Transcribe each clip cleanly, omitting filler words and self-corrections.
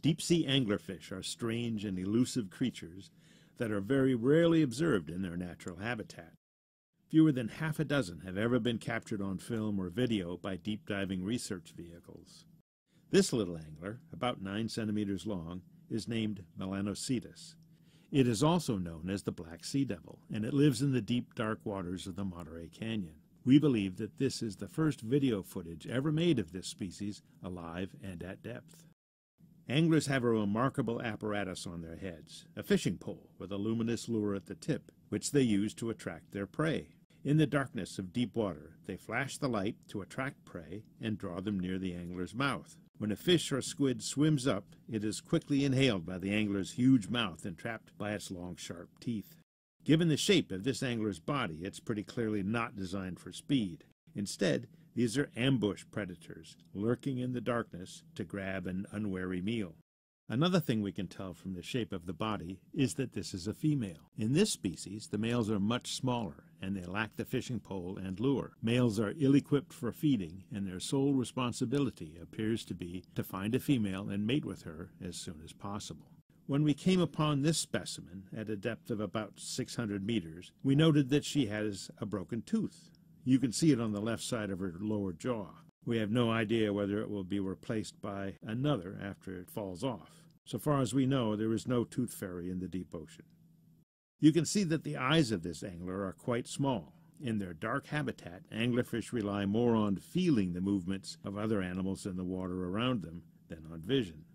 Deep-sea anglerfish are strange and elusive creatures that are very rarely observed in their natural habitat. Fewer than half a dozen have ever been captured on film or video by deep-diving research vehicles. This little angler, about 9 centimeters long, is named Melanocetus. It is also known as the black sea devil, and it lives in the deep, dark waters of the Monterey Canyon. We believe that this is the first video footage ever made of this species, alive and at depth. Anglers have a remarkable apparatus on their heads, a fishing pole with a luminous lure at the tip, which they use to attract their prey. In the darkness of deep water, they flash the light to attract prey and draw them near the angler's mouth. When a fish or squid swims up, it is quickly inhaled by the angler's huge mouth and trapped by its long, sharp teeth. Given the shape of this angler's body, it's pretty clearly not designed for speed. Instead, these are ambush predators, lurking in the darkness to grab an unwary meal. Another thing we can tell from the shape of the body is that this is a female. In this species, the males are much smaller, and they lack the fishing pole and lure. Males are ill-equipped for feeding, and their sole responsibility appears to be to find a female and mate with her as soon as possible. When we came upon this specimen at a depth of about 600 meters, we noted that she has a broken tooth. You can see it on the left side of her lower jaw. We have no idea whether it will be replaced by another after it falls off. So far as we know, there is no tooth fairy in the deep ocean. You can see that the eyes of this angler are quite small. In their dark habitat, anglerfish rely more on feeling the movements of other animals in the water around them than on vision.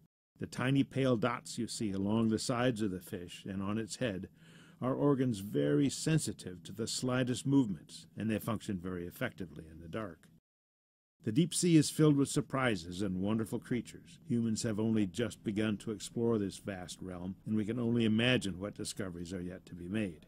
The tiny pale dots you see along the sides of the fish and on its head are organs very sensitive to the slightest movements, and they function very effectively in the dark. The deep sea is filled with surprises and wonderful creatures. Humans have only just begun to explore this vast realm, and we can only imagine what discoveries are yet to be made.